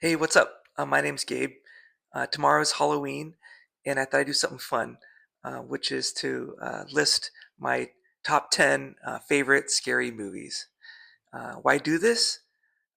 Hey, what's up? My name's Gabe. Tomorrow's Halloween, and I thought I'd do something fun, which is to list my top 10 favorite scary movies. Why do this?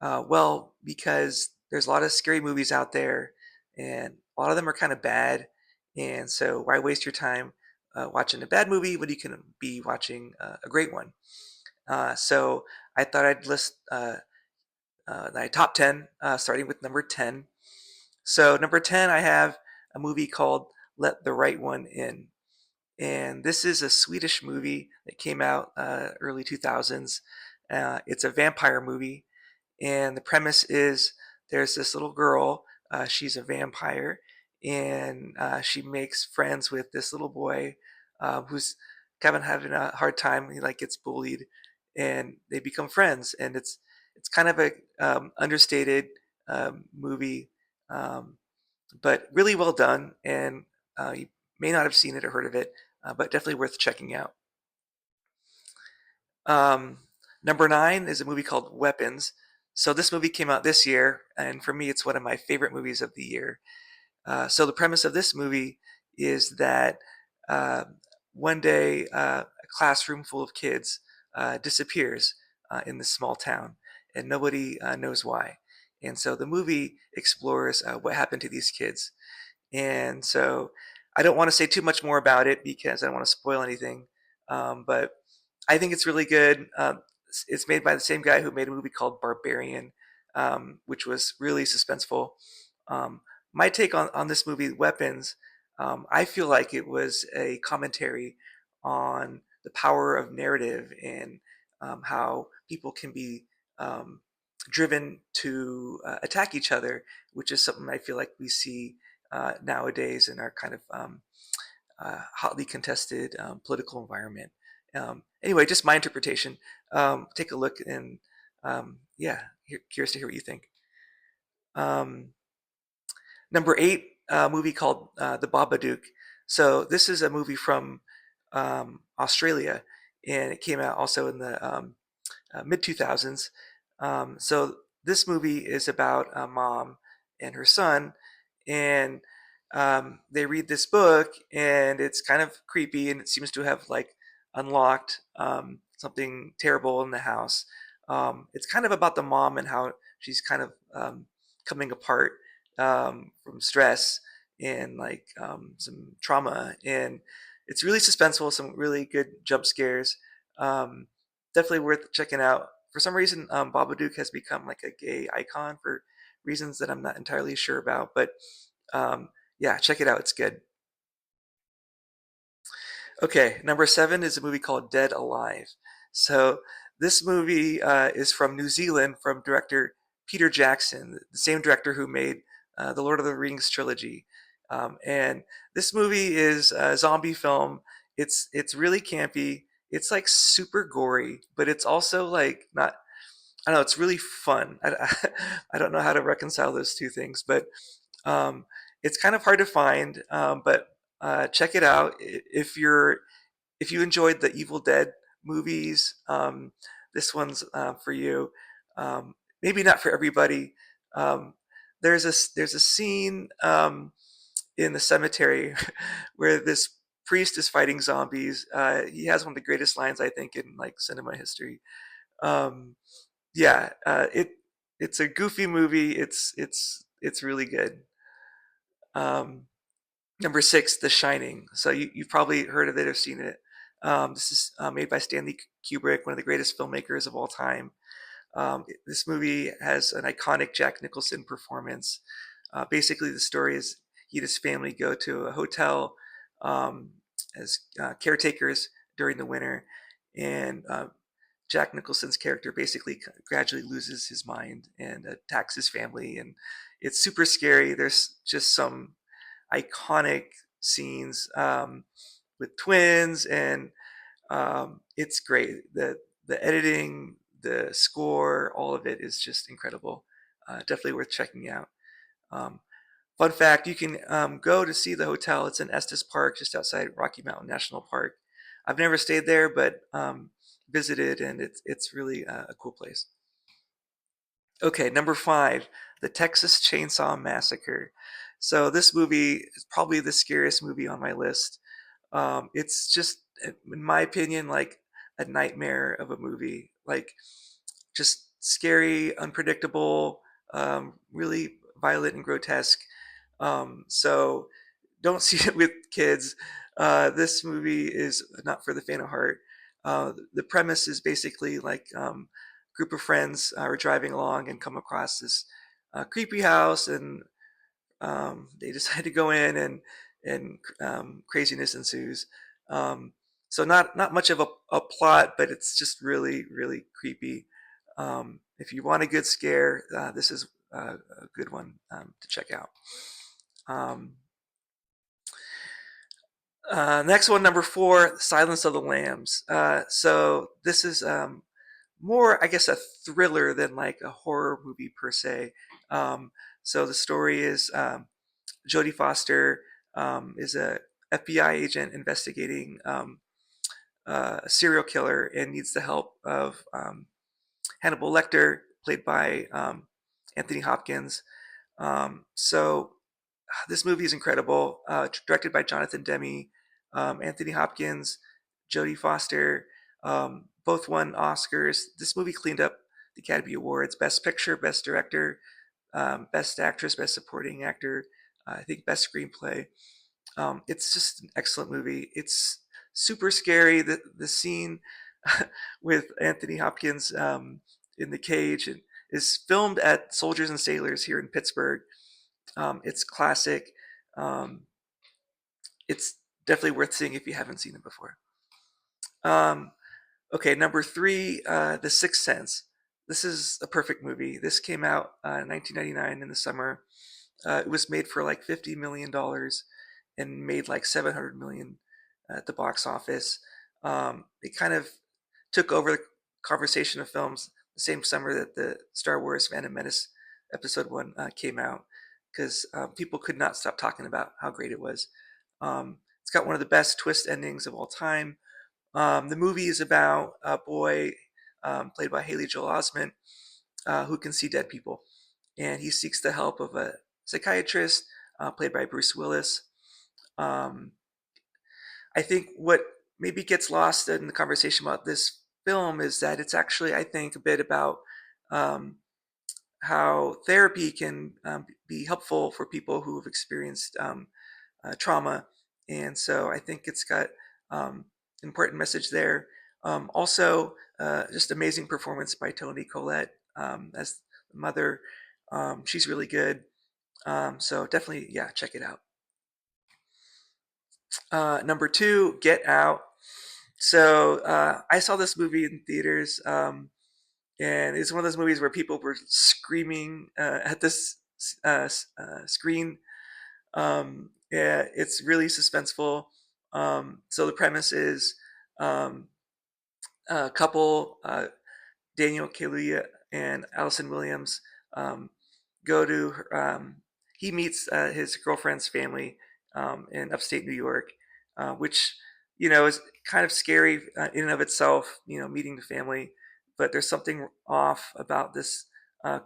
Well, because there's a lot of scary movies out there, and a lot of them are kind of bad. And so, why waste your time watching a bad movie when you can be watching a great one? So, I thought I'd list my top 10, starting with number 10. So number 10, I have a movie called Let the Right One In. And this is a Swedish movie that came out early 2000s. It's a vampire movie. And the premise is there's this little girl, she's a vampire, and she makes friends with this little boy who's kind of having a hard time. He like gets bullied, and they become friends. And it's kind of a understated movie. Um, but really well done. And you may not have seen it or heard of it, but definitely worth checking out. Um, Number nine is a movie called Weapons. So this movie came out this year, and for me, it's one of my favorite movies of the year. So the premise of this movie is that uh, one day a classroom full of kids disappears in this small town, and nobody knows why. And so the movie explores what happened to these kids. And so I don't want to say too much more about it because I don't want to spoil anything. But I think it's really good. It's made by the same guy who made a movie called Barbarian, which was really suspenseful. Um, my take on this movie, Weapons, I feel like it was a commentary on the power of narrative and how people can be um, driven to attack each other, which is something I feel like we see nowadays in our kind of hotly contested political environment. Anyway, just my interpretation. Take a look and yeah, curious to hear what you think. Um, Number eight, a movie called The Babadook. So this is a movie from Australia, and it came out also in the mid 2000s. So this movie is about a mom and her son, and they read this book, and it's kind of creepy, and it seems to have like unlocked something terrible in the house. It's kind of about the mom and how she's kind of coming apart from stress and like some trauma, and it's really suspenseful. Some really good jump scares. Um, Definitely worth checking out. For some reason, Babadook has become like a gay icon for reasons that I'm not entirely sure about, but um, yeah, check it out. It's good. Okay, number seven is a movie called Dead Alive. So this movie is from New Zealand, from director Peter Jackson, the same director who made the Lord of the Rings trilogy. And this movie is a zombie film. It's really campy. It's like super gory, but it's also like not. I don't know. It's really fun. I don't know how to reconcile those two things, but um, it's kind of hard to find. But check it out if you enjoyed the Evil Dead movies. This one's for you. Maybe not for everybody. Um, there's a scene in the cemetery where this priest is fighting zombies. He has one of the greatest lines I think in like cinema history. Um, yeah, it's a goofy movie. It's really good. Um, Number six, The Shining. So you've probably heard of it or seen it. This is made by Stanley Kubrick, one of the greatest filmmakers of all time. This movie has an iconic Jack Nicholson performance. Basically, the story is he and his family go to a hotel um, as caretakers during the winter, and Jack Nicholson's character basically gradually loses his mind and attacks his family, and it's super scary. There's just some iconic scenes with twins, and it's great. The editing, the score, all of it is just incredible. Definitely worth checking out. Um, Fun fact: you can go to see the hotel. It's in Estes Park, just outside Rocky Mountain National Park. I've never stayed there, but visited, and it's really a cool place. Okay, number five, The Texas Chainsaw Massacre. So this movie is probably the scariest movie on my list. It's just, in my opinion, like a nightmare of a movie. Like just scary, unpredictable, really violent and grotesque. So don't see it with kids. This movie is not for the faint of heart. The premise is basically like group of friends are driving along and come across this creepy house, and they decide to go in, and craziness ensues. Um, so not much of a plot, but it's just really creepy. If you want a good scare, this is a good one to check out. Um, Next one, number 4, Silence of the Lambs. So this is more, I guess, a thriller than like a horror movie per se. Um, so the story is Jodie Foster is a FBI agent investigating a serial killer and needs the help of Hannibal Lecter, played by Anthony Hopkins. So this movie is incredible. Directed by Jonathan Demme, Anthony Hopkins, Jodie Foster, both won Oscars. This movie cleaned up the Academy Awards: Best Picture, Best Director, Best Actress, Best Supporting Actor, I think Best Screenplay. It's just an excellent movie. It's super scary. The scene with Anthony Hopkins in the cage and is filmed at Soldiers and Sailors here in Pittsburgh. It's classic. Um, it's definitely worth seeing if you haven't seen it before. Um, okay, number 3, The Sixth Sense. This is a perfect movie. This came out in 1999 in the summer. It was made for like $50 million and made like 700 million at the box office. It kind of took over the conversation of films the same summer that the Star Wars Phantom Menace Episode 1 came out, because people could not stop talking about how great it was. It's got one of the best twist endings of all time. The movie is about a boy played by Haley Joel Osment who can see dead people, and he seeks the help of a psychiatrist played by Bruce Willis. Um, I think what maybe gets lost in the conversation about this film is that it's actually, I think, a bit about um, how therapy can be helpful for people who have experienced trauma. And so I think it's got important message there. Also, just amazing performance by Toni Collette as the mother. She's really good. So definitely, yeah, check it out. Number 2, Get Out. So I saw this movie in theaters, and it's one of those movies where people were screaming at this screen. Yeah, it's really suspenseful. So the premise is um, a couple, Daniel Kaluuya and Allison Williams, um, go to he meets his girlfriend's family in upstate New York, which is kind of scary in and of itself. Meeting the family, but there's something off about this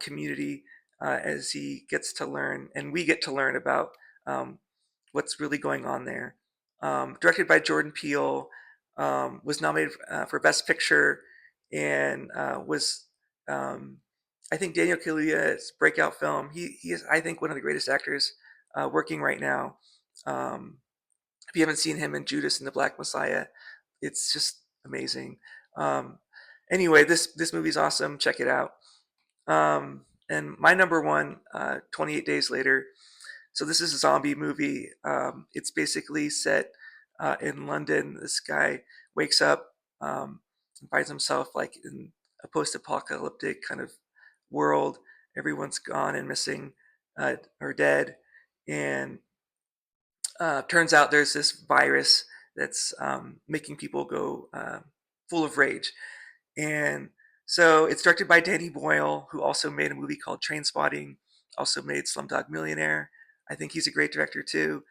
community as he gets to learn, and we get to learn about um, what's really going on there. Directed by Jordan Peele, was nominated for Best Picture, and was I think Daniel Kaluuya's breakout film. He is, I think, one of the greatest actors working right now. If you haven't seen him in Judas and the Black Messiah, it's just amazing. Um, anyway, this movie's awesome. Check it out. And my number 1, 28 Days Later. So this is a zombie movie. It's basically set in London. This guy wakes up and finds himself like in a post-apocalyptic kind of world. Everyone's gone and missing or dead, and turns out there's this virus that's making people go full of rage. And so it's directed by Danny Boyle, who also made a movie called Trainspotting, also made Slumdog Millionaire. I think he's a great director too.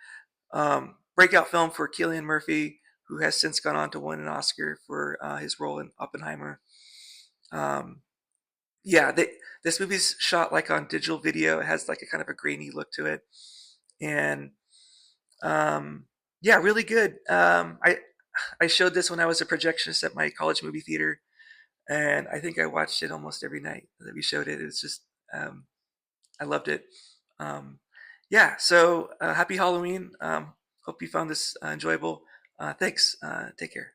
Breakout film for Cillian Murphy, who has since gone on to win an Oscar for his role in Oppenheimer. Um, Yeah, this movie's shot like on digital video. It has like a kind of a grainy look to it, and um, yeah, really good. I showed this when I was a projectionist at my college movie theater, and I think I watched it almost every night that we showed it. It's just um, I loved it. Um, yeah, so happy Halloween. Hope you found this enjoyable. Thanks. Take care.